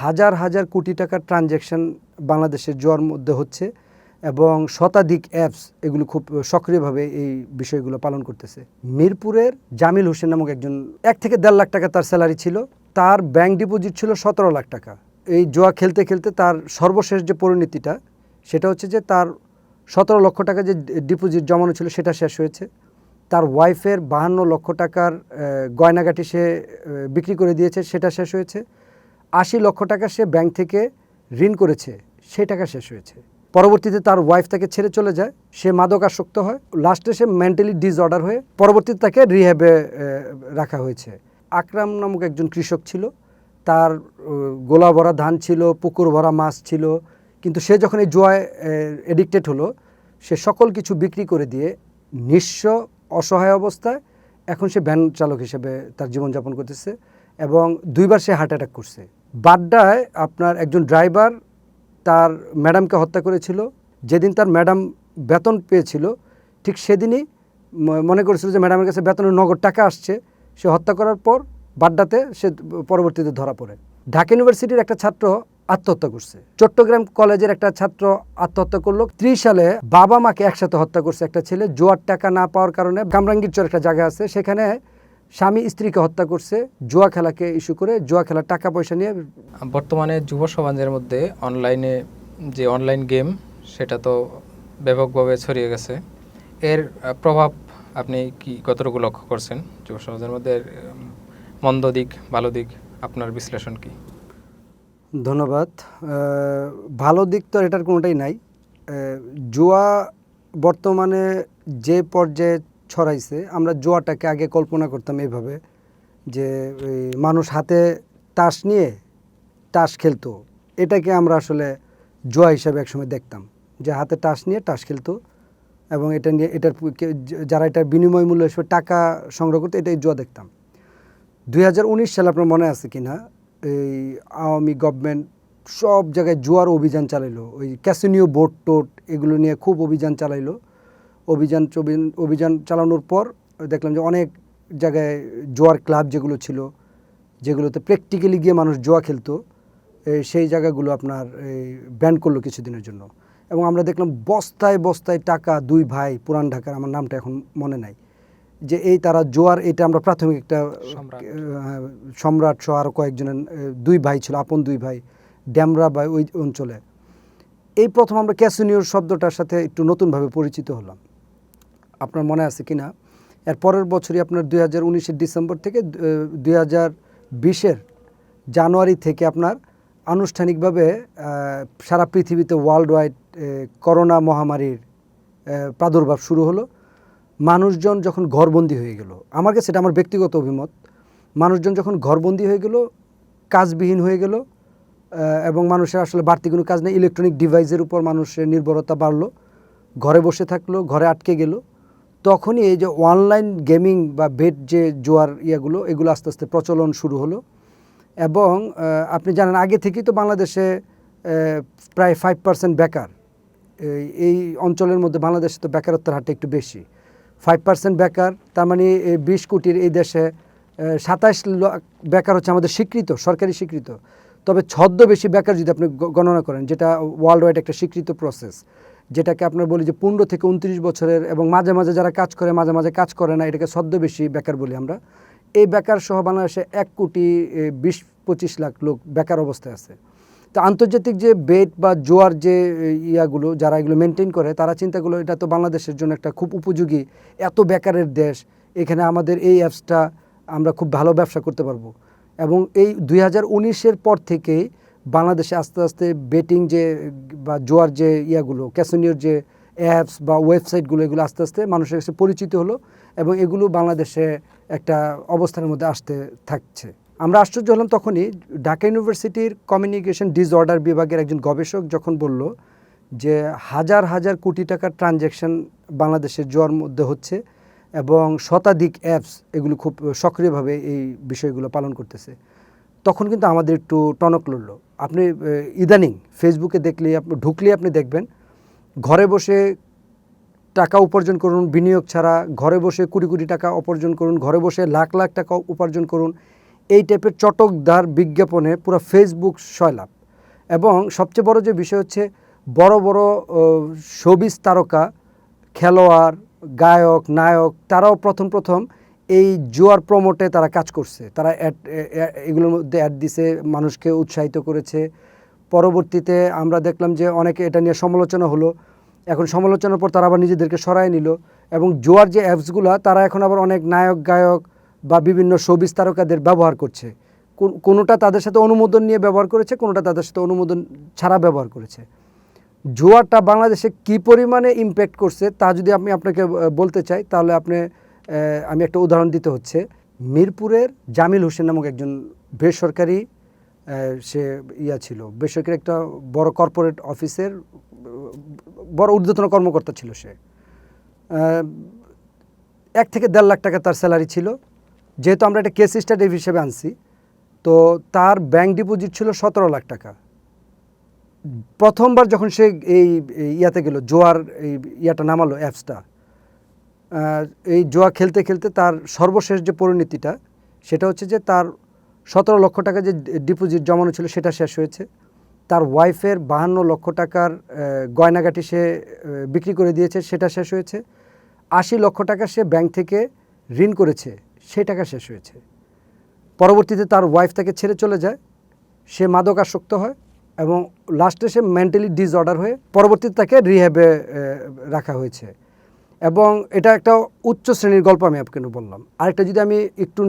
হাজার হাজার কোটি টাকার ট্রানজ্যাকশন বাংলাদেশের জুয়ার মধ্যে হচ্ছে এবং শতাধিক অ্যাপস এগুলো খুব সক্রিয়ভাবে এই বিষয়গুলো পালন করতেছে। মিরপুরের জামিল হোসেন নামক একজন 1 থেকে 1.5 লাখ টাকা তার স্যালারি ছিল, তার ব্যাংক ডিপোজিট ছিল 17 লাখ টাকা। এই জুয়া খেলতে খেলতে তার সর্বশেষ যে পরিণতিটা সেটা হচ্ছে যে তার 17 লক্ষ টাকা যে ডিপোজিট জমানো ছিল সেটা শেষ হয়েছে। তার ওয়াইফের 52 লক্ষ টাকার গয়নাগাটি সে বিক্রি করে দিয়েছে, সেটা শেষ হয়েছে। 80 লক্ষ টাকা সে ব্যাংক থেকে ঋণ করেছে, সেই টাকা শেষ হয়েছে। পরবর্তীতে তার ওয়াইফ তাকে ছেড়ে চলে যায়, সে মাদকাসক্ত হয়, লাস্টে সে মেন্টালি ডিসঅর্ডার হয়ে পরবর্তীতে তাকে রিহ্যাবে রাখা হয়েছে। আকরাম নামক একজন কৃষক ছিল, তার গোলা ভরা ধান ছিল, পুকুর ভরা মাছ ছিল, কিন্তু সে যখন এই জুয়ায় এডিক্টেড হলো সে সকল কিছু বিক্রি করে দিয়ে নিঃস্ব অসহায় অবস্থায় এখন সে ভ্যান চালক হিসেবে তার জীবনযাপন করতেছে এবং 2বার সে হার্ট অ্যাটাক করছে। বাড্ডায় আপনার একজন ড্রাইভার তার ম্যাডামকে হত্যা করেছিল। যেদিন তার ম্যাডাম বেতন পেয়েছিল ঠিক সেদিনই মনে করেছিল যে ম্যাডামের কাছে বেতনের নগদ টাকা আসছে, সে হত্যা করার পর বাড্ডাতে সে পরবর্তীতে ধরা পড়ে। ঢাকা ইউনিভার্সিটির একটা ছাত্র আত্মহত্যা করছে। চট্টগ্রাম কলেজের একটা ছাত্র আত্মহত্যা করলো। 30 সালে বাবা মাকে একসাথে হত্যা করছে একটা ছেলে, জুয়ার টাকা না পাওয়ার কারণে। কামরাঙ্গীরচর একটা জায়গা আছে, সেখানে স্বামী স্ত্রীকে হত্যা করছে জুয়া খেলাকে ইস্যু করে, জুয়া খেলার টাকা পয়সা নিয়ে। বর্তমানে যুব সমাজের মধ্যে অনলাইনে যে অনলাইন গেম সেটা তো ব্যাপকভাবে ছড়িয়ে গেছে, এর প্রভাব আপনি কি কতটুকু লক্ষ্য করছেন যুব সমাজের মধ্যে? মন্দ দিক, ভালো দিক, আপনার বিশ্লেষণ কি? ধন্যবাদ। ভালো দিক তো এটার কোনোটাই নাই। জুয়া বর্তমানে যে পর্যায়ে ছড়াইছে, আমরা জুয়াটাকে আগে কল্পনা করতাম এইভাবে যে মানুষ হাতে তাস নিয়ে তাস খেলতো, এটাকে আমরা আসলে জুয়া হিসাবে একসময় দেখতাম, যে হাতে তাস নিয়ে তাস খেলতো এবং এটা নিয়ে এটার যারা এটার বিনিময় মূল্য হিসেবে টাকা সংগ্রহ করতো, এটাই জুয়া দেখতাম। 2019 সালে আপনার মনে আছে কিনা, এই আওয়ামী গভর্নমেন্ট সব জায়গায় জুয়ার অভিযান চালাইলো, ওই ক্যাসিনিও বোট টোট এগুলো নিয়ে খুব অভিযান চালাইলো। অভিযান চালানোর পর দেখলাম যে অনেক জায়গায় জুয়ার ক্লাব যেগুলো ছিল, যেগুলোতে প্র্যাকটিক্যালি গিয়ে মানুষ জুয়া খেলতো, সেই জায়গাগুলো আপনার ব্যান করলো কিছুদিনের জন্য। এবং আমরা দেখলাম বস্তায় বস্তায় টাকা, 2 ভাই পুরান ঢাকার, আমার নামটা এখন মনে নাই, যে এই তারা জোয়ার, এটা আমরা প্রাথমিক একটা সম্রাট সহ আরও কয়েকজনের 2 ভাই ছিল, আপন 2 ভাই, ড্যামরা বা ওই অঞ্চলে। এই প্রথম আমরা ক্যাসিনিওর শব্দটার সাথে একটু নতুনভাবে পরিচিত হলাম, আপনার মনে আছে কি না? এর পরের বছরই আপনার 2019-এর ডিসেম্বর থেকে 2020-এর জানুয়ারি থেকে আপনার আনুষ্ঠানিকভাবে সারা পৃথিবীতে ওয়ার্ল্ড ওয়াইড করোনা মহামারীর প্রাদুর্ভাব শুরু হলো। মানুষজন যখন ঘরবন্দি হয়ে গেল, আমার কাছে এটা আমার ব্যক্তিগত অভিমত, মানুষজন যখন ঘরবন্দি হয়ে গেল, কাজবিহীন হয়ে গেল এবং মানুষের আসলে বাড়তি কোনো কাজ নেই, ইলেকট্রনিক ডিভাইসের উপর মানুষের নির্ভরতা বাড়লো, ঘরে বসে থাকলো, ঘরে আটকে গেল, তখনই এই যে অনলাইন গেমিং বা বেট যে জুয়ার এগুলো আস্তে আস্তে প্রচলন শুরু হলো। এবং আপনি জানেন আগে থেকেই তো বাংলাদেশে প্রায় 5% বেকার, এই অঞ্চলের মধ্যে বাংলাদেশে তো বেকারত্বের হারটা একটু বেশি। 5% বেকার, তার মানে 20 কোটির এই দেশে 27 লাখ বেকার হচ্ছে আমাদের স্বীকৃত, সরকারি স্বীকৃত। তবে ছদ্মবেশী বেকার যদি আপনি গণনা করেন, যেটা ওয়ার্ল্ড ওয়াইড একটা স্বীকৃত প্রসেস, যেটাকে আপনার বলি যে 15 থেকে 29 বছরের এবং মাঝে মাঝে যারা কাজ করে মাঝে মাঝে কাজ করে না, এটাকে ছদ্মবেশী বেকার বলি আমরা। এই বেকার সহ বাংলাদেশে 1 কোটি 20-25 লাখ লোক বেকার অবস্থায় আছে। তো আন্তর্জাতিক যে বেট বা জোয়ার যে যারা এগুলো মেনটেন করে, তারা চিন্তা করলো এটা তো বাংলাদেশের জন্য একটা খুব উপযোগী, এত বেকারের দেশ, এখানে আমাদের এই অ্যাপসটা আমরা খুব ভালো ব্যবসা করতে পারবো। এবং এই 2019-এর পর থেকেই বাংলাদেশে আস্তে আস্তে বেটিং যে বা জোয়ার যে ক্যাসিনোর যে অ্যাপস বা ওয়েবসাইটগুলো, এগুলো আস্তে আস্তে মানুষের কাছে পরিচিত হলো এবং এগুলো বাংলাদেশে একটা অবস্থানের মধ্যে আসতে থাকছে। আমরা আশ্চর্য হলাম তখনই, ঢাকা ইউনিভার্সিটির কমিউনিকেশন ডিসঅর্ডার বিভাগের একজন গবেষক যখন বলল যে হাজার হাজার কোটি টাকার ট্রানজ্যাকশন বাংলাদেশের জুয়ার মধ্যে হচ্ছে এবং শতাধিক অ্যাপস এগুলো খুব সক্রিয়ভাবে এই বিষয়গুলো পালন করতেছে, তখন কিন্তু আমাদের একটু টনক লড়ল। আপনি ইদানিং ফেসবুকে ঢুকলে আপনি দেখবেন, ঘরে বসে টাকা উপার্জন করুন বিনিয়োগ ছাড়া, ঘরে বসে কোটি কোটি টাকা উপার্জন করুন, ঘরে বসে লাখ লাখ টাকা উপার্জন করুন, এই টাইপের চটকদার বিজ্ঞাপনে পুরো ফেসবুক সয়লাভ। এবং সবচেয়ে বড় যে বিষয় হচ্ছে বড় বড় শোবিজ তারকা, খেলোয়াড়, গায়ক, নায়ক তারাও প্রথম এই জুয়ার প্রমোটে তারা কাজ করছে। তারা এগুলোর মধ্যে অ্যাড দিছে, মানুষকে উৎসাহিত করেছে। পরবর্তীতে আমরা দেখলাম যে অনেকে এটা নিয়ে সমালোচনা হলো। এখন সমালোচনার পর তারা আবার নিজেদেরকে সরায় নিল এবং জুয়ার যে অ্যাপসগুলো তারা এখন আবার অনেক নায়ক, গায়ক বা বিভিন্ন শোবিজ তারকাদের ব্যবহার করছে। কোনোটা তাদের সাথে অনুমোদন নিয়ে ব্যবহার করেছে, কোনোটা তাদের সাথে অনুমোদন ছাড়া ব্যবহার করেছে। জুয়াটা বাংলাদেশে কী পরিমাণে ইমপ্যাক্ট করছে তা যদি আমি আপনাকে বলতে চাই, তাহলে আমি একটা উদাহরণ দিতে হচ্ছে। মিরপুরের জামিল হোসেন নামক একজন বেসরকারি সে ছিল, বেসরকারি একটা বড় কর্পোরেট অফিসের বড় ঊর্ধ্বতন কর্মকর্তা ছিল। সে 1 থেকে 1.5 লাখ টাকা তার স্যালারি ছিল। যেহেতু আমরা একটা কেস স্টাডি হিসেবে আনছি, তো তার ব্যাংক ডিপোজিট ছিল 17 লাখ টাকা। প্রথমবার যখন সে এই ইয়াতে গেল, জোয়ার এই ইয়াটা নামালো, অ্যাপসটা, এই জোয়া খেলতে খেলতে তার সর্বশেষ যে পরিণতিটা সেটা হচ্ছে যে তার 17 লক্ষ টাকা যে ডিপোজিট জমানো ছিল সেটা শেষ হয়েছে। তার ওয়াইফের 52 লক্ষ টাকার গয়নাগাটি সে বিক্রি করে দিয়েছে, সেটা শেষ হয়েছে। 80 লক্ষ টাকা সে ব্যাংক থেকে ঋণ করেছে, সেই টাকা শেষ হয়েছে। পরবর্তীতে তার ওয়াইফ তাকে ছেড়ে চলে যায়, সে মাদকাসক্ত হয় এবং লাস্টে সে মেন্টালি ডিসঅর্ডার হয়ে পরবর্তীতে তাকে রিহ্যাবে রাখা হয়েছে। এবং এটা একটা উচ্চ শ্রেণীর গল্প আমি আপনাকে বললাম। আরেকটা যদি আমি একটু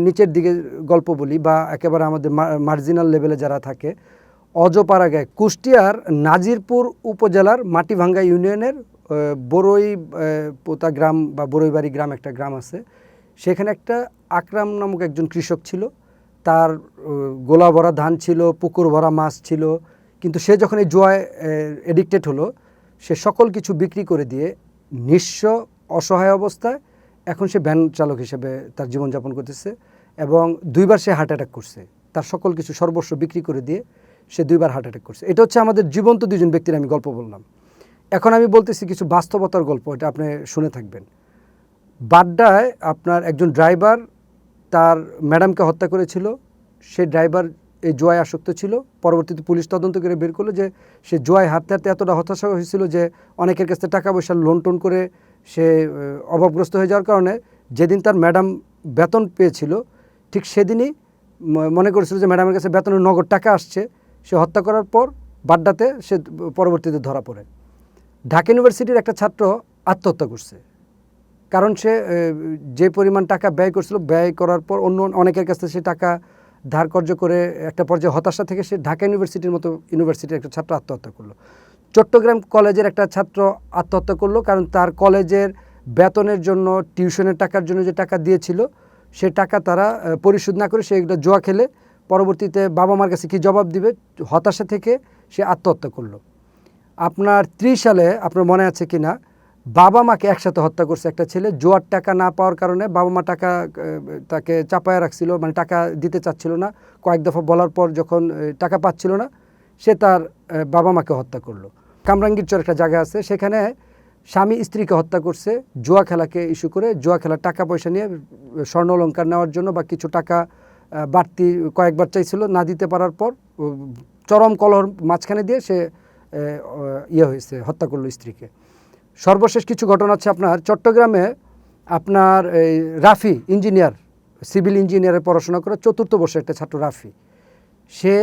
নিচের দিকে গল্প বলি বা একেবারে আমাদের মার্জিনাল লেভেলে যারা থাকে, অজপাড়া গায়ে, কুষ্টিয়ার নাজিরপুর উপজেলার মাটিভাঙ্গা ইউনিয়নের বড়ই পোতা গ্রাম বা বড়ইবাড়ি গ্রাম, একটা গ্রাম আছে। সেখানে একটা আকরাম নামক একজন কৃষক ছিল। তার গোলা ভরা ধান ছিল, পুকুর ভরা মাছ ছিল। কিন্তু সে যখন এই জুয়ায় এডিক্টেড হলো, সে সকল কিছু বিক্রি করে দিয়ে নিঃস্ব অসহায় অবস্থায় এখন সে ভ্যান চালক হিসেবে তার জীবনযাপন করতেছে। এবং 2বার সে হার্ট অ্যাটাক করছে। তার সকল কিছু সর্বস্ব বিক্রি করে দিয়ে সে 2বার হার্ট অ্যাটাক করছে। এটা হচ্ছে আমাদের জীবন্ত 2জন ব্যক্তির আমি গল্প বললাম। এখন আমি বলতেছি কিছু বাস্তবতার গল্প, এটা আপনি শুনে থাকবেন। বাড্ডায় আপনার একজন ড্রাইভার তার ম্যাডামকে হত্যা করেছিল। সে ড্রাইভার এই জুয়ায় আসক্ত ছিল। পরবর্তীতে পুলিশ তদন্ত করে বের করলো যে সে জুয়ায় হারতে হারতে এতটা হতাশা হয়েছিল যে অনেকের কাছে টাকা পয়সা লোন টোন করে সে অভাবগ্রস্ত হয়ে যাওয়ার কারণে যেদিন তার ম্যাডাম বেতন পেয়েছিল ঠিক সেদিনই মনে করেছিল যে ম্যাডামের কাছে বেতনের নগদ টাকা আসছে। সে হত্যা করার পর বাড্ডাতে সে পরবর্তীতে ধরা পড়ে। ঢাকা ইউনিভার্সিটির একটা ছাত্র আত্মহত্যা করছে, কারণ সে যে পরিমাণ টাকা ব্যয় করছিল, ব্যয় করার পর অন্য অনেকের কাছে সে টাকা ধার কর্য করে একটা পর্যায়ে হতাশা থেকে সে ঢাকা ইউনিভার্সিটির মতো ইউনিভার্সিটির একটা ছাত্র আত্মহত্যা করলো। চট্টগ্রাম কলেজের একটা ছাত্র আত্মহত্যা করলো, কারণ তার কলেজের বেতনের জন্য, টিউশনের টাকার জন্য যে টাকা দিয়েছিল সে টাকা তারা পরিশোধ না করে সে একটা জুয়া খেলে পরবর্তীতে বাবা মার কাছে কী জবাব দিবে, হতাশা থেকে সে আত্মহত্যা করলো। আপনার 30 সালে আপনার মনে আছে কি না, বাবা মাকে একসাথে হত্যা করছে একটা ছেলে। জুয়ার টাকা না পাওয়ার কারণে বাবা মা টাকা তাকে চাপায় রাখছিল, মানে টাকা দিতে চাচ্ছিল না। কয়েক দফা বলার পর যখন টাকা পাচ্ছিল না, সে তার বাবা মাকে হত্যা করলো। কামরাঙ্গীরচর একটা জায়গা আছে, সেখানে স্বামী স্ত্রীকে হত্যা করছে জুয়া খেলাকে ইস্যু করে। জুয়া খেলার টাকা পয়সা নিয়ে স্বর্ণ অলংকার নেওয়ার জন্য বা কিছু টাকা বাড়তি কয়েকবার চাইছিল, না দিতে পারার পর চরম কলহর মাঝখানে দিয়ে সে হত্যা করলো স্ত্রীকে। সর্বশেষ কিছু ঘটনা হচ্ছে আপনার চট্টগ্রামে, আপনার এই রাফি ইঞ্জিনিয়ার, সিভিল ইঞ্জিনিয়ারের পড়াশোনা করে 4র্থ বর্ষের একটা ছাত্র রাফি, সে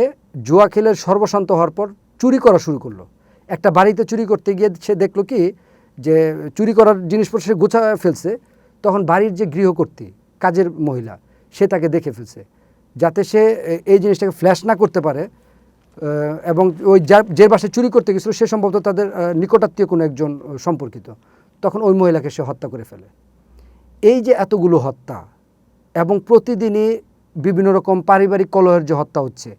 জুয়া খেলে সর্বশান্ত হওয়ার পর চুরি করা শুরু করলো। একটা বাড়িতে চুরি করতে গিয়ে সে দেখলো কি যে চুরি করার জিনিসপত্র সে গোছা ফেলছে। তখন বাড়ির যে গৃহকর্ত্রী, কাজের মহিলা, সে তাকে দেখে ফেলছে, যাতে সে এই জিনিসটাকে ফ্ল্যাশ না করতে পারে। এবং ওই যে বাসায় চুরি করতে গেছিলো সে সম্ভবত তাদের নিকটাত্মীয় কোনো একজন সম্পর্কিত। তখন ওই মহিলাকে সে হত্যা করে ফেলে। এই যে এতগুলো হত্যা এবং প্রতিদিনই বিভিন্ন রকম পারিবারিক কলহের যে হত্যা হচ্ছে,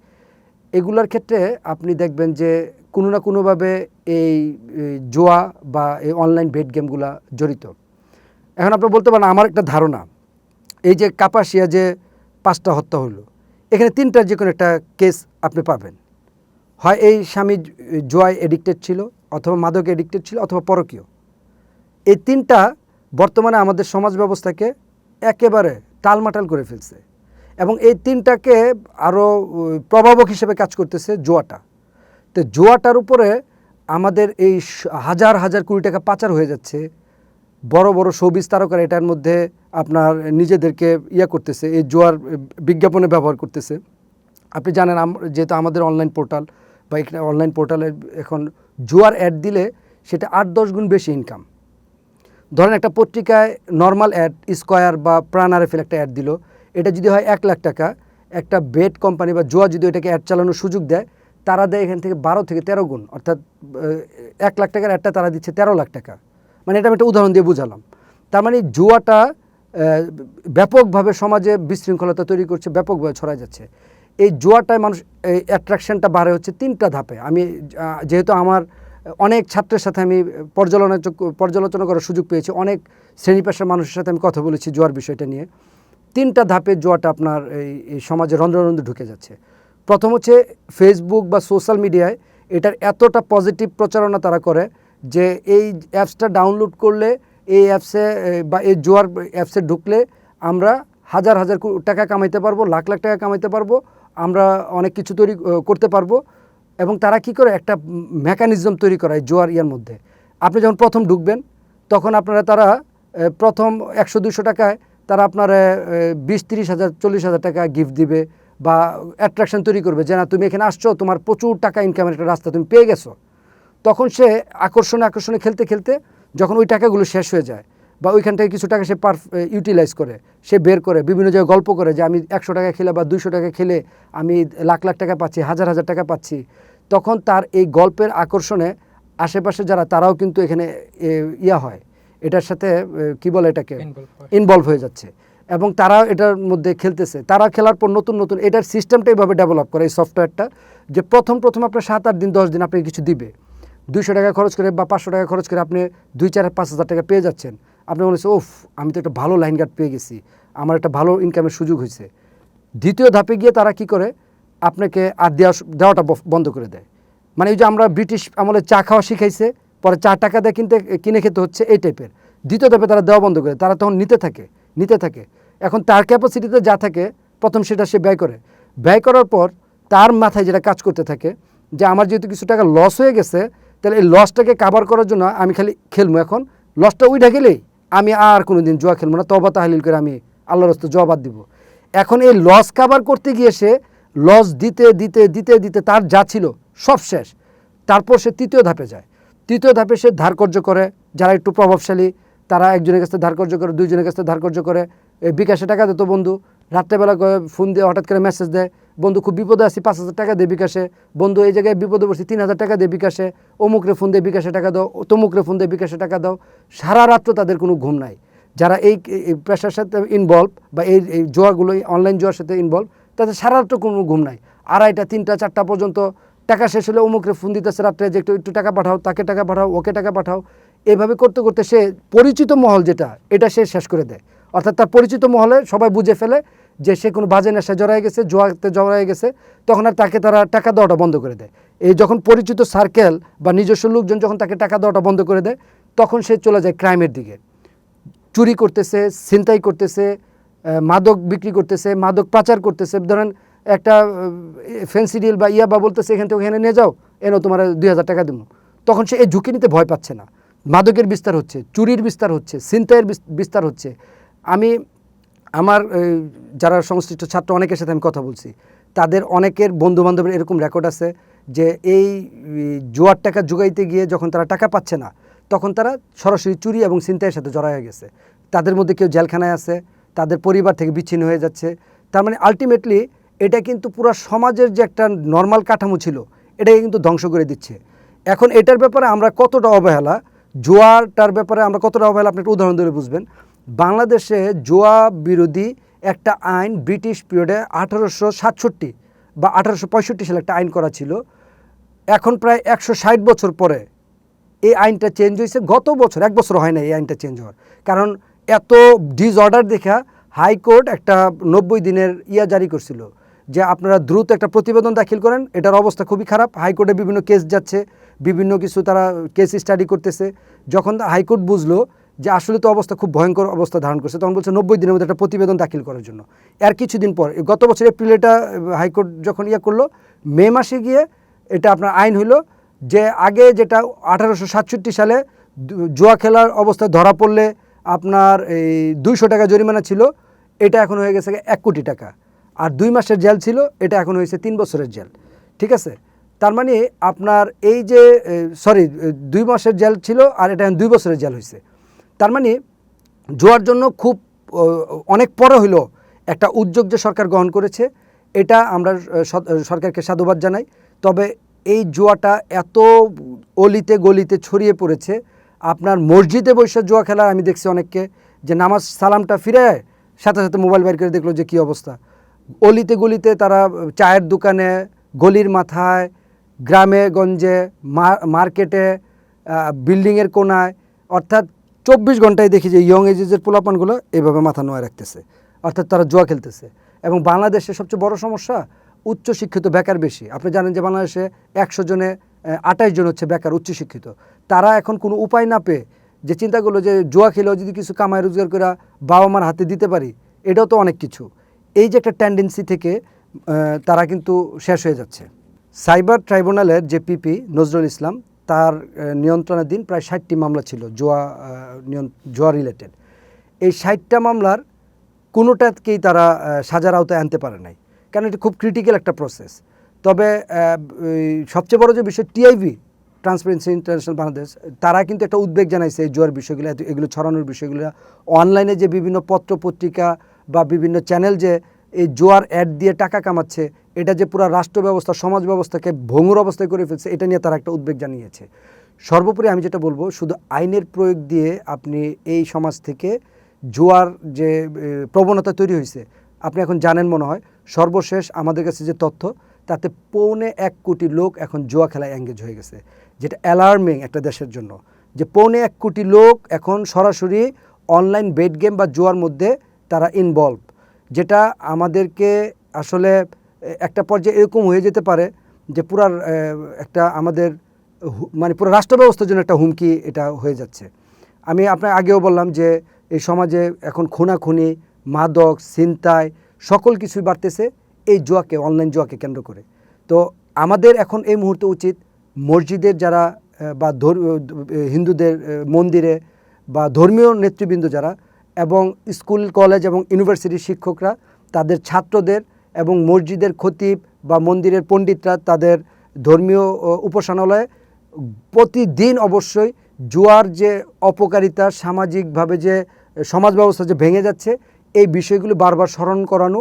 এগুলোর ক্ষেত্রে আপনি দেখবেন যে কোনো না কোনোভাবে এই জুয়া বা এই অনলাইন বেট গেমগুলা জড়িত। এখন আপনারা বলতে পারেন, আমার একটা ধারণা, এই যে কাপাসিয়া যে 5টা হত্যা হলো, এখানে 3টার যে কোনো একটা কেস আপনি পাবেন। হয় এই স্বামী জুয়ায় এডিক্টেড ছিল, অথবা মাদক এডিক্টেড ছিল, অথবা পরকীয়। এই 3টা বর্তমানে আমাদের সমাজ ব্যবস্থাকে একেবারে টালমাটাল করে ফেলছে। এবং এই তিনটাকে আরও প্রভাবক হিসেবে কাজ করতেছে জুয়াটা। তো জুয়াটার উপরে আমাদের এই হাজার হাজার কোটি টাকা পাচার হয়ে যাচ্ছে। বড় বড় শোবিজ তারকারা এটার মধ্যে আপনার নিজেদেরকে করতেছে, এই জুয়ার বিজ্ঞাপনে ব্যবহার করতেছে। আপনি জানেন যেহেতু আমাদের অনলাইন পোর্টাল বা এখানে অনলাইন পোর্টালে এখন জুয়ার অ্যাড দিলে সেটা 8-10 গুণ বেশি ইনকাম। ধরেন একটা পত্রিকায় নর্মাল অ্যাড স্কয়ার বা প্রাণ আরএফএল একটা অ্যাড দিল, এটা যদি হয় 1 লাখ টাকা, একটা বেট কোম্পানি বা জুয়া যদি এটাকে অ্যাড চালানোর সুযোগ দেয়, তারা দেয় এখান থেকে 12 থেকে 13 গুণ, অর্থাৎ 1 লাখ টাকার অ্যাডটা তারা দিচ্ছে 13 লাখ টাকা। মানে এটা আমি একটা উদাহরণ দিয়ে বুঝালাম। তার মানে জুয়াটা ব্যাপকভাবে সমাজে বিশৃঙ্খলতা তৈরি করছে, ব্যাপকভাবে ছড়ায় যাচ্ছে। এই জুয়াটায় মানুষ এই অ্যাট্রাকশনটা বাড়ে হচ্ছে 3টা ধাপে। আমি যেহেতু আমার অনেক ছাত্রের সাথে আমি পর্যালোচনা করার সুযোগ পেয়েছি, অনেক শ্রেণী পেশার মানুষের সাথে আমি কথা বলেছি জুয়ার বিষয়টা নিয়ে। 3টা ধাপে জুয়াটা আপনার এই সমাজে রন্ধ্রে ঢুকে যাচ্ছে। প্রথম হচ্ছে ফেসবুক বা সোশ্যাল মিডিয়ায় এটার এতটা পজিটিভ প্রচারণা তারা করে যে এই অ্যাপসটা ডাউনলোড করলে, এই অ্যাপসে বা এই জুয়ার অ্যাপসে ঢুকলে আমরা হাজার হাজার টাকা কামাইতে পারবো, লাখ লাখ টাকা কামাইতে পারবো, আমরা অনেক কিছু তৈরি করতে পারবো। এবং তারা কি করে একটা মেকানিজম তৈরি করে জুয়ার মধ্যে। আপনি যখন প্রথম ঢুকবেন তখন তারা প্রথম 100-200 টাকায় তারা আপনার 20-30 হাজার 40 হাজার টাকা গিফট দিবে বা অ্যাট্রাকশন তৈরি করবে যে না তুমি এখানে আসছো, তোমার প্রচুর টাকা ইনকামের একটা রাস্তা তুমি পেয়ে গেছো। তখন সে আকর্ষণে খেলতে খেলতে যখন ওই টাকাগুলো শেষ হয়ে যায় বা ওইখান থেকে কিছু টাকা সে ইউটিলাইজ করে, সে বের করে বিভিন্ন জায়গায় গল্প করে যে আমি 100 টাকা খেলে বা 200 টাকা খেলে আমি লাখ লাখ টাকা পাচ্ছি, হাজার হাজার টাকা পাচ্ছি। তখন তার এই গল্পের আকর্ষণে আশেপাশে যারা তারাও কিন্তু এখানে হয়, এটার সাথে কি বলে এটাকে ইনভলভ হয়ে যাচ্ছে এবং তারা এটার মধ্যে খেলতেছে। তারা খেলার পর নতুন নতুন এটার সিস্টেমটা এইভাবে ডেভেলপ করে এই সফটওয়্যারটা, যে প্রথম আপনার 7-8 দিন 10 দিন আপনাকে কিছু দিবে, 200 টাকা খরচ করে বা 500 টাকা খরচ করে আপনি 2-4-5 হাজার টাকা পেয়ে যাচ্ছেন। আপনি মনে হচ্ছে ওফ, আমি তো একটা ভালো লাইন গার্ড পেয়ে গেছি, আমার একটা ভালো ইনকামের সুযোগ হয়েছে। দ্বিতীয় ধাপে গিয়ে তারা কি করে, আপনাকে আর দেওয়াটা বন্ধ করে দেয়। মানে এই যে আমরা ব্রিটিশ আমলে চা খাওয়া শিখাইছে, পরে 4 টাকা দিয়ে কিনে খেতে হচ্ছে, এই টাইপের। দ্বিতীয় ধাপে তারা দেওয়া বন্ধ করে, তারা তখন নিতে থাকে। এখন তার ক্যাপাসিটিতে যা থাকে প্রথম সেটা সে ব্যয় করার পর তার মাথায় যেটা কাজ করতে থাকে যে আমার যেহেতু কিছু টাকা লস হয়ে গেছে, তাহলে এই লসটাকে কাভার করার জন্য আমি খালি খেলবো। এখন লসটা উঠে গেলেই আমি আর কোনো দিন জুয়া খেলবো না, তওবা তাহলিল করে আমি আল্লাহর রাস্তায় জুয়া বাদ দিব। এখন এই লস কাভার করতে গিয়ে সে লস দিতে তার যা ছিল সব শেষ। তারপর সে তৃতীয় ধাপে যায়। তৃতীয় ধাপে সে ধারকর্য করে, যারা একটু প্রভাবশালী তারা একজনের কাছে ধারকর্য করে, 2জনের কাছে ধারকর্য করে। বিকাশে টাকা দিত বন্ধু, রাত্রেবেলা ফোন দিয়ে হঠাৎ করে মেসেজ দেয়, বন্ধু খুব বিপদে আছি, 5,000 টাকা দিয়ে বিকাশে, বন্ধু এই জায়গায় বিপদে পড়ছি, 3,000 টাকা দিয়ে বিকাশে, অমুকরে ফোন দিয়ে বিকাশে টাকা দাও, তমুকরে ফোন দিয়ে বিকাশে টাকা দাও। সারা রাত্র তাদের কোনো ঘুম নাই। যারা এই পেশার সাথে ইনভলভ বা এই জুয়াগুলো অনলাইন জুয়ার সাথে ইনভলভ, তাদের সারা রাত্র কোনো ঘুম নাই। 2:30, 3টা, 4টা পর্যন্ত টাকা শেষ হলে অমুকরে ফোন দিতেছে রাত্রে যে একটু টাকা পাঠাও, তাকে টাকা পাঠাও, ওকে টাকা পাঠাও। এভাবে করতে করতে সে পরিচিত মহল যেটা, এটা সে শেষ করে দেয়। অর্থাৎ তার পরিচিত মহলে সবাই বুঝে ফেলে যে সে কোনো বাজে নেশায় জড়ায় গেছে, জুয়াতে জড়ায় গেছে, তখন আর তাকে তারা টাকা দেওয়াটা বন্ধ করে দেয়। এই যখন পরিচিত সার্কেল বা নিজস্ব লোকজন যখন তাকে টাকা দেওয়াটা বন্ধ করে দেয়, তখন সে চলে যায় ক্রাইমের দিকে। চুরি করতেছে, ছিনতাই করতেছে, মাদক বিক্রি করতেছে, মাদক পাচার করতেছে। ধরেন একটা ফ্যান্সি ডিল বা ইয়াবা বলতেছে এখান থেকে ওখানে নিয়ে যাও, এনো তোমার 2,000 টাকা দেবো। তখন সে এই ঝুঁকি নিতে ভয় পাচ্ছে না। মাদকের বিস্তার হচ্ছে, চুরির বিস্তার হচ্ছে, ছিনতাইয়ের বিস্তার হচ্ছে। আমি আমার যারা সংশ্লিষ্ট ছাত্র অনেকের সাথে আমি কথা বলছি, তাদের অনেকের বন্ধুবান্ধবের এরকম রেকর্ড আছে যে এই জুয়ার টাকা জোগাইতে গিয়ে যখন তারা টাকা পাচ্ছে না, তখন তারা সরাসরি চুরি এবং ছিনতাইয়ের সাথে জড়ায় গেছে। তাদের মধ্যে কেউ জেলখানায় আছে, তাদের পরিবার থেকে বিচ্ছিন্ন হয়ে যাচ্ছে। তার মানে আলটিমেটলি এটা কিন্তু পুরো সমাজের যে একটা নর্মাল কাঠামো ছিল, এটাকে কিন্তু ধ্বংস করে দিচ্ছে। এখন এটার ব্যাপারে আমরা কতটা অবহেলা, জুয়াটার ব্যাপারে আমরা কতটা অবহেলা, আপনি একটা উদাহরণ ধরে বুঝবেন। বাংলাদেশে জুয়া বিরোধী একটা আইন ব্রিটিশ পিরিয়ডে 1867 বা 1865 সালে একটা আইন করা ছিল। এখন প্রায় 160 বছর পরে এই আইনটা চেঞ্জ হয়েছে। গত বছর, 1 বছর হয় না এই আইনটা চেঞ্জ হওয়ার, কারণ এত ডিসঅর্ডার দেখা হাইকোর্ট একটা 90 দিনের জারি করছিল যে আপনারা দ্রুত একটা প্রতিবেদন দাখিল করেন, এটার অবস্থা খুবই খারাপ। হাইকোর্টে বিভিন্ন কেস যাচ্ছে, বিভিন্ন কিছু তারা কেস স্টাডি করতেছে। যখন হাইকোর্ট বুঝলো যে আসলে তো অবস্থা খুব ভয়ঙ্কর অবস্থা ধারণ করছে, তখন বলছে 90 দিনের মধ্যে একটা প্রতিবেদন দাখিল করার জন্য। এর কিছুদিন পর গত বছর এপ্রিলে এটা হাইকোর্ট যখন করলো, মে মাসে গিয়ে এটা আপনার আইন হইলো যে আগে যেটা 1867 সালে জুয়া খেলার অবস্থায় ধরা পড়লে আপনার এই 200 টাকা জরিমানা ছিল, এটা এখন হয়ে গেছে 1 কোটি টাকা। আর 2 মাসের জেল ছিল, এটা এখন হয়েছে 3 বছরের জেল। ঠিক আছে, তার মানে আপনার এই যে 2 মাসের জেল ছিল আর এটা এখন 2 বছরের জেল হয়েছে। তার মানে জুয়ার জন্য খুব অনেক পরে হইলো একটা উদ্যোগ যে সরকার গ্রহণ করেছে, এটা আমরা সরকারকে সাধুবাদ জানাই। তবে এই জুয়াটা এত অলিতে গলিতে ছড়িয়ে পড়েছে, আপনার মসজিদে বসে জুয়া খেলার আমি দেখছি অনেককে, যে নামাজ সালামটা ফিরে সাথে সাথে মোবাইল বের করে দেখলো যে কী অবস্থা। অলিতে গলিতে তারা চায়ের দোকানে, গলির মাথায়, গ্রামে গঞ্জে, মার্কেটে, বিল্ডিংয়ের কোনায়, অর্থাৎ 24 ঘন্টায় দেখি যে ইয়ং এজের পোলাপানগুলো এইভাবে মাথা নোয়া রাখতেছে, অর্থাৎ তারা জুয়া খেলতেছে। এবং বাংলাদেশের সবচেয়ে বড় সমস্যা, উচ্চশিক্ষিত বেকার বেশি। আপনি জানেন যে বাংলাদেশে 100 জনে 28 জন হচ্ছে বেকার উচ্চশিক্ষিত। তারা এখন কোনো উপায় না পেয়ে যে চিন্তা করলো যে জুয়া খেলেও যদি কিছু কামাই রোজগার করে বাবা মার হাতে দিতে পারি, এটাও তো অনেক কিছু। এই যে একটা টেন্ডেন্সি থেকে তারা কিন্তু শেষ হয়ে যাচ্ছে। সাইবার ট্রাইব্যুনালের যে পিপি নজরুল ইসলাম, তার নিয়ন্ত্রণাধীন প্রায় 60টি মামলা ছিল জুয়া রিলেটেড। এই 60টা মামলার কোনোটাকেই তারা সাজার আওতায় আনতে পারে নাই, কারণ এটা খুব ক্রিটিক্যাল একটা প্রসেস। তবে সবচেয়ে বড় যে বিষয়, টিআইবি, ট্রান্সপারেন্সি ইন্টারন্যাশনাল বাংলাদেশ, তারা কিন্তু একটা উদ্বেগ জানাইছে এই জুয়ার বিষয়গুলো, এগুলো ছড়ানোর বিষয়গুলো। অনলাইনে যে বিভিন্ন পত্র পত্রিকা বা বিভিন্ন চ্যানেল যে এই জুয়ার অ্যাড দিয়ে টাকা কামাচ্ছে, এটা যে পুরো রাষ্ট্র ব্যবস্থা, সমাজ ব্যবস্থাকে ভঙ্গুর অবস্থায় করে ফেলছে, এটা নিয়ে তারা একটা উদ্বেগ জানিয়েছে। সর্বোপরি আমি যেটা বলবো, শুধু আইনের প্রয়োগ দিয়ে আপনি এই সমাজ থেকে জুয়ার যে প্রবণতা তৈরি হয়েছে, আপনি এখন জানেন মনে হয়, সর্বশেষ আমাদের কাছে যে তথ্য, তাতে 1.25 কোটি লোক এখন জুয়া খেলায় এঙ্গেজ হয়ে গেছে, যেটা অ্যালার্মিং একটা দেশের জন্য। যে 1.25 কোটি লোক এখন সরাসরি অনলাইন বেট গেম বা জুয়ার মধ্যে তারা ইনভলভ, যেটা আমাদেরকে আসলে একটা পর্যায়ে এরকম হয়ে যেতে পারে যে পুরার একটা আমাদের মানে পুরো রাষ্ট্র ব্যবস্থার জন্য একটা হুমকি এটা হয়ে যাচ্ছে। আমি আপনার আগেও বললাম যে এই সমাজে এখন খুনাখুনি, মাদক, ছিনতাই সকল কিছুই বাড়তেছে এই জুয়াকে, অনলাইন জুয়াকে কেন্দ্র করে। তো আমাদের এখন এই মুহূর্তে উচিত, মসজিদের যারা বা হিন্দুদের মন্দিরে বা ধর্মীয় নেতৃবৃন্দ যারা, এবং স্কুল কলেজ এবং ইউনিভার্সিটির শিক্ষকরা তাদের ছাত্রদের, এবং মসজিদের খতিব বা মন্দিরের পণ্ডিতরা তাদের ধর্মীয় উপাসনালয়ে প্রতিদিন অবশ্যই জুয়ার যে অপকারিতা, সামাজিকভাবে যে সমাজ ব্যবস্থা যে ভেঙে যাচ্ছে, এই বিষয়গুলো বারবার স্মরণ করানো।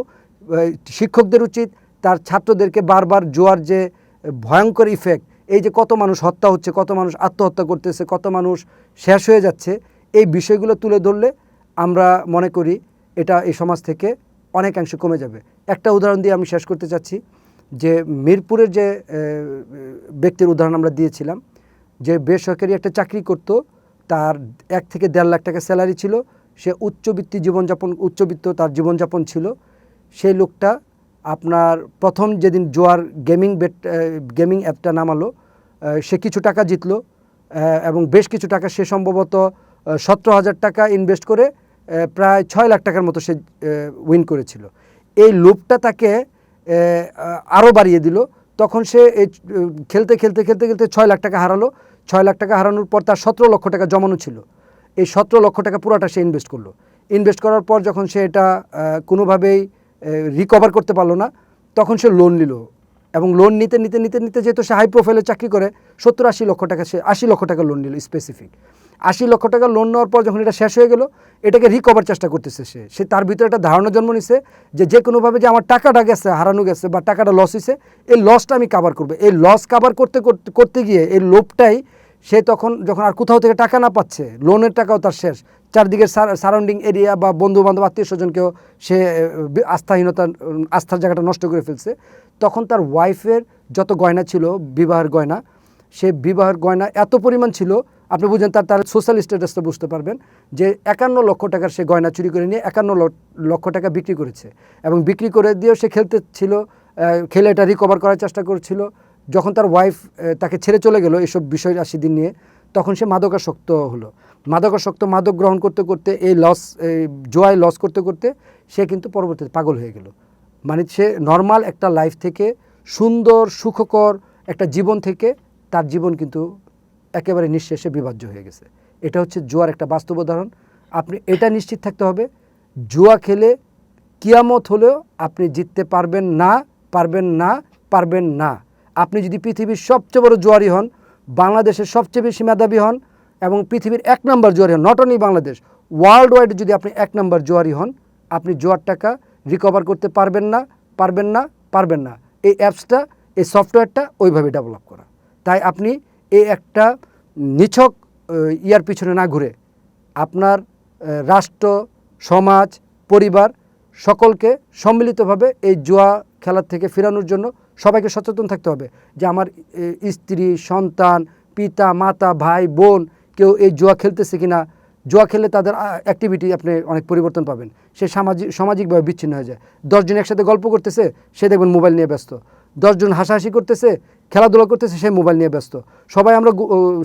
শিক্ষকদের উচিত তার ছাত্রদেরকে বারবার জুয়ার যে ভয়ঙ্কর ইফেক্ট, এই যে কত মানুষ হত্যা হচ্ছে, কত মানুষ আত্মহত্যা করতেছে, কত মানুষ শেষ হয়ে যাচ্ছে, এই বিষয়গুলো তুলে ধরলে আমরা মনে করি এটা এই সমাজ থেকে অনেকাংশে কমে যাবে। একটা উদাহরণ দিয়ে আমি শেষ করতে চাচ্ছি, যে মিরপুরের যে ব্যক্তির উদাহরণ আমরা দিয়েছিলাম, যে বেসরকারি একটা চাকরি করত, তার 1 থেকে 1.5 লাখ টাকা স্যালারি ছিল, সে উচ্চবিত্ত তার জীবনযাপন ছিল। সেই লোকটা আপনার প্রথম যেদিন জুয়ার গেমিং অ্যাপটা নামালো, সে কিছু টাকা জিতলো, এবং বেশ কিছু টাকা, সে সম্ভবত 17,000 টাকা ইনভেস্ট করে প্রায় 6 লাখ টাকার মতো সে উইন করেছিল। এই লোভটা তাকে আরও বাড়িয়ে দিল। তখন সে খেলতে 6 লাখ টাকা হারালো। 6 লাখ টাকা হারানোর পর তার 17 লক্ষ টাকা জমানো ছিল। এই 17 লক্ষ টাকা পুরোটা সে ইনভেস্ট করলো। ইনভেস্ট করার পর যখন সে এটা কোনোভাবেই রিকভার করতে পারলো না, তখন সে লোন নিল, এবং লোন নিতে যেহেতু সে হাই প্রোফাইলে চাকরি করে, 70-80 লক্ষ টাকা, সে 80 লক্ষ টাকা লোন নিল স্পেসিফিক। 80 লক্ষ টাকা লোন নেওয়ার পর যখন এটা শেষ হয়ে গেল, এটাকে রিকভার চেষ্টা করতেছে সে তার ভিতরে একটা ধারণা জন্ম নিছে যে কোনোভাবে যে আমার টাকাটা গেছে, হারানো গেছে বা টাকাটা লস হয়েছে, এই লসটা আমি কাভার করবো। এই লস কাভার করতে গিয়ে এই লোভটাই সে তখন যখন আর কোথাও থেকে টাকা না পাচ্ছে, লোনের টাকাও তার শেষ, চারদিকের সারাউন্ডিং এরিয়া বা বন্ধুবান্ধব আত্মীয় স্বজনকেও সে আস্থার জায়গাটা নষ্ট করে ফেলছে। তখন তার ওয়াইফের যত গয়না ছিল, বিবাহের গয়না, সে বিবাহের গয়না এত পরিমাণ ছিল, আপনি বুঝেন তার সোশ্যাল স্ট্যাটাসটা বুঝতে পারবেন, যে 51 লক্ষ টাকার সে গয়না চুরি করে নিয়ে 51 লক্ষ টাকা বিক্রি করেছে, এবং বিক্রি করে দিয়েও সে খেলে এটা রিকভার করার চেষ্টা করছিল। যখন তার ওয়াইফ তাকে ছেড়ে চলে গেল এইসব বিষয় রাশি দিন নিয়ে, তখন সে মাদকাসক্ত হলো। মাদক গ্রহণ করতে করতে জুয়ায় লস করতে করতে সে কিন্তু পরবর্তীতে পাগল হয়ে গেল। মানে সে নর্মাল একটা লাইফ থেকে, সুন্দর সুখকর একটা জীবন থেকে তার জীবন কিন্তু একেবারে নিঃশেষে বিভাজ্য হয়ে গেছে। এটা হচ্ছে জুয়ার একটা বাস্তব উদাহরণ। আপনি এটা নিশ্চিত থাকতে হবে, জুয়া খেলে কিয়ামত হলেও আপনি জিততে পারবেন না, পারবেন না, পারবেন না। আপনি যদি পৃথিবীর সবচেয়ে বড় জুয়ারি হন, বাংলাদেশের সবচেয়ে বেশি মেধাবী হন এবং পৃথিবীর 1 নম্বর জুয়ারি হন, not only Bangladesh, world wide যদি আপনি 1 নম্বর জুয়ারি হন, আপনি জুয়ার টাকা রিকভার করতে পারবেন না, পারবেন না, পারবেন না। এই অ্যাপসটা, এই সফটওয়্যারটা ওইভাবে ডেভেলপ করা। তাই আপনি এই একটা নিছক ইয়ার পিছনে না ঘুরে আপনার রাষ্ট্র, সমাজ, পরিবার সকলকে সম্মিলিতভাবে এই জুয়া খেলার থেকে ফেরানোর জন্য সবাইকে সচেতন থাকতে হবে যে আমার স্ত্রী, সন্তান, পিতা, মাতা, ভাই, বোন কেউ এই জুয়া খেলতেছে কিনা। জুয়া খেলে তাদের অ্যাক্টিভিটি আপনি অনেক পরিবর্তন পাবেন। সে সামাজিকভাবে বিচ্ছিন্ন হয়ে যায়। 10 জন একসাথে গল্প করতেছে, সে দেখবেন মোবাইল নিয়ে ব্যস্ত। 10 জন হাসাহাসি করতেছে, খেলাধুলা করতেছে, সে মোবাইল নিয়ে ব্যস্ত। সবাই আমরা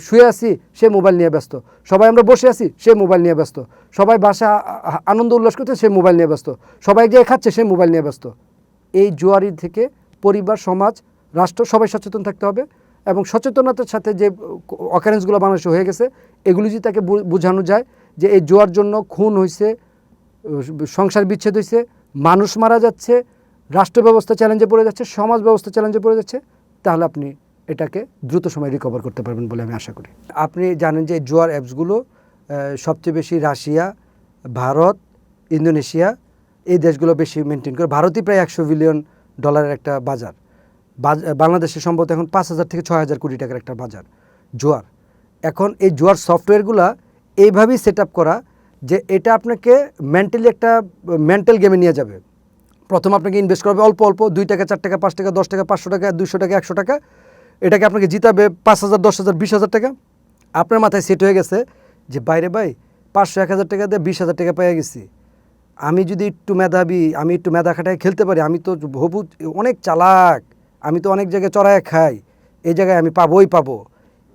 শুয়ে আছি, সে মোবাইল নিয়ে ব্যস্ত। সবাই আমরা বসে আছি, সে মোবাইল নিয়ে ব্যস্ত। সবাই বাসা আনন্দ উল্লাস করতে, সে মোবাইল নিয়ে ব্যস্ত। সবাই এক জায়গায় খাচ্ছে, সে মোবাইল নিয়ে ব্যস্ত। এই জুয়ারি থেকে পরিবার, সমাজ, রাষ্ট্র সবাই সচেতন থাকতে হবে এবং সচেতনতার সাথে যে অকারেন্সগুলো বাংলাদেশে হয়ে গেছে এগুলি যদি তাকে বোঝানো যায় যে এই জুয়ার জন্য খুন হয়েছে, সংসার বিচ্ছেদ হয়েছে, মানুষ মারা যাচ্ছে, রাষ্ট্র ব্যবস্থা চ্যালেঞ্জে পড়ে যাচ্ছে, সমাজ ব্যবস্থা চ্যালেঞ্জে পড়ে যাচ্ছে, তাহলে আপনি এটাকে দ্রুত সময় রিকভার করতে পারবেন বলে আমি আশা করি। আপনি জানেন যে জুয়ার অ্যাপসগুলো সবচেয়ে বেশি রাশিয়া, ভারত, ইন্দোনেশিয়া এই দেশগুলো বেশি মেনটেন করে। ভারতই প্রায় $100 বিলিয়ন একটা বাজার। বাংলাদেশে সম্ভবত এখন 5,000 থেকে 6,000 কোটি টাকার একটা বাজার জুয়ার। এখন এই জুয়ার সফটওয়্যারগুলো এইভাবেই সেট আপ করা যে এটা আপনাকে মেন্টালি একটা মেন্টাল গেমে নিয়ে যাবে। প্রথম আপনাকে ইনভেস্ট করবে অল্প অল্প, 2 টাকা, 4 টাকা, 5 টাকা, 10 টাকা, 500 টাকা, 200 টাকা, 100 টাকা। এটাকে আপনাকে জিতাবে 5,000, 10,000, 20,000 টাকা। আপনার মাথায় সেট হয়ে গেছে যে বাইরে ভাই 500, 1,000 টাকা দিয়ে 20,000 টাকা পেয়ে গেছি। আমি যদি একটু মেধাবী, আমি একটু মেধা খাটায় খেলতে পারি, আমি তো হবু অনেক চালাক, আমি তো অনেক জায়গায় চড়ায় খাই, এই জায়গায় আমি পাবোই পাবো।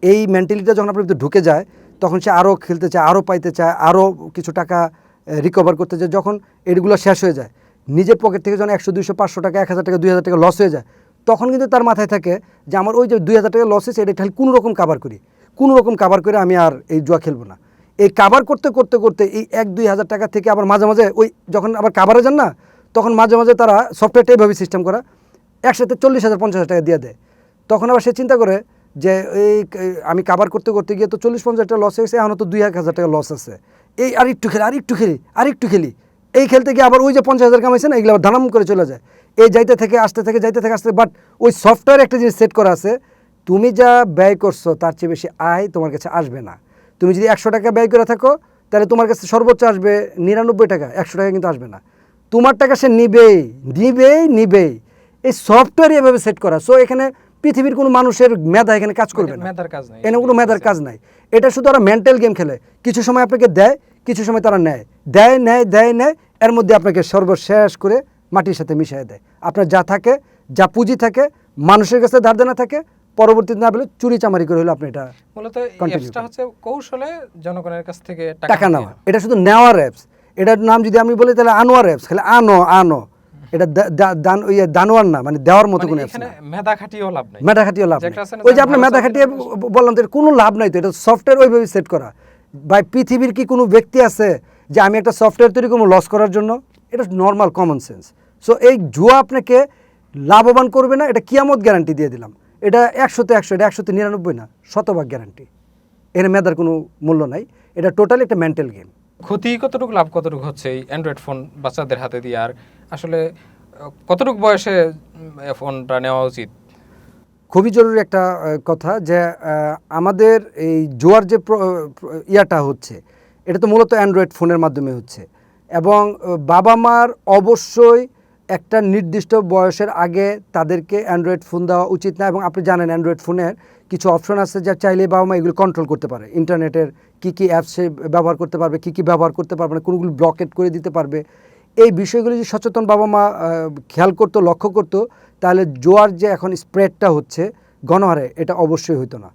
এই মেন্টালিটিটা যখন আপনার ভিতরে ঢুকে যায় তখন সে আরও খেলতে চায়, আরও পাইতে চায়, আরও কিছু টাকা রিকভার করতে চায়। যখন এগুলো শেষ হয়ে যায়, নিজের পকেট থেকে যখন 100, 200, 500 টাকা, 1,000 টাকা, 2,000 টাকা লস হয়ে যায়, তখন কিন্তু তার মাথায় থাকে যে আমার ওই যে 2,000 টাকা লস হয়েছে, এটা খালি কোনো রকম কাভার করি, কোনো রকম কাভার করে আমি আর এই জুয়া খেলবো না। এই কাভার করতে করতে করতে এই 1-2 হাজার টাকা থেকে আবার মাঝে মাঝে ওই যখন আবার কাভারে যান না, তখন মাঝে মাঝে তারা সফটওয়্যারটা এইভাবে সিস্টেম করা একসাথে 40,000, 50,000 টাকা দিয়ে দেয়। তখন আবার সে চিন্তা করে যে আমি কাভার করতে করতে গিয়ে তো 40-50 টাকা লস হয়েছে, এখন তো 2,000 টাকা লস আছে, এই আর একটু খেলি। এই খেলতে গিয়ে আবার ওই যে 50,000 কামাইছে না, এগুলো আবার ধানাম করে চলে যায়। এই যাইতে থেকে আসতে। বাট ওই সফটওয়্যার একটা জিনিস সেট করা আছে, তুমি যা ব্যয় করছো তার চেয়ে বেশি আয় তোমার কাছে আসবে না। তুমি যদি 100 টাকা ব্যয় করে থাকো, তাহলে তোমার কাছে সর্বোচ্চ আসবে 99 টাকা, 100 টাকা কিন্তু আসবে না। তোমার টাকা সে নিবেই। এই সফটওয়্যার এভাবে সেট করা। সো এখানে পৃথিবীর কোনো মানুষের মেধা এখানে কাজ করবে না, এখানে কোনো মেধার কাজ নাই। এটা শুধু ওরা মেন্টাল গেম খেলে। কিছু সময় আপনাকে দেয়, কিছু সময় তারা নেয়, এর মধ্যে আপনাকে সর্বশেষ করে মাটির সাথে মিশিয়ে দেয়। আপনার যা থাকে, যা পুঁজি থাকে, মানুষের কাছে ধার দেনা থাকে, পরবর্তীতে না পেলে চুরি চামারি করে হলো আপনি এটা মূলত অ্যাপসটা হচ্ছে কৌশলে জনগণের কাছ থেকে টাকা নেওয়া। এটা শুধু নেওয়ার অ্যাপস। এটার নাম যদি আমি বলি তাহলে আনোয়ার অ্যাপস, খালি আনো। এটা দানোয়ার না, মানে দেওয়ার মতো কোনো অ্যাপস না। মেধা খাটিয়েও লাভ নাই। ওই যে আপনি মেধা খাটিয়ে বললাম তো কোনো লাভ নাই। তো এটা সফটওয়্যার ওইভাবে সেট করা। ভাই পৃথিবীর কি কোনো ব্যক্তি আছে যে আমি একটা সফটওয়্যার তৈরি করবো লস করার জন্য? এটা নর্মাল কমন সেন্স। সো এই জুয়া আপনাকে লাভবান করবে না, এটা কিয়ামত গ্যারান্টি দিয়ে দিলাম। এটা 100-তে 100, এটা 100-তে 99 না, 100% গ্যারান্টি। এর মেধার কোনো মূল্য নাই। এটা টোটালি একটা মেন্টাল গেম। ক্ষতি কতটুকু, লাভ কতটুকু হচ্ছে এই অ্যান্ড্রয়েড ফোন বাচ্চাদের হাতে দিয়ে? আর আসলে কতটুকু বয়সে ফোনটা নেওয়া উচিত? খুবই জরুরি একটা কথা যে আমাদের এই জুয়ার যে ইয়াটা হচ্ছে, এটা তো মূলত অ্যান্ড্রয়েড ফোনের মাধ্যমে হচ্ছে। এবং বাবা মার অবশ্যই একটা নির্দিষ্ট বয়সের আগে তাদেরকে অ্যান্ড্রয়েড ফোন দেওয়া উচিত না। এবং আপনি জানেন অ্যান্ড্রয়েড ফোনের কিছু অপশন আছে যা চাইলে বাবা মা এগুলো কন্ট্রোল করতে পারে। ইন্টারনেটের কী অ্যাপস সে ব্যবহার করতে পারবে, কী ব্যবহার করতে পারবে না, কোনগুলো ব্লকেট করে দিতে পারবে। এই বিষয়গুলি যদি সচেতন বাবা মা খেয়াল করতো, লক্ষ্য করতো, তাহলে জুয়ার যে এখন স্প্রেডটা হচ্ছে গণহারে, এটা অবশ্যই হতো না।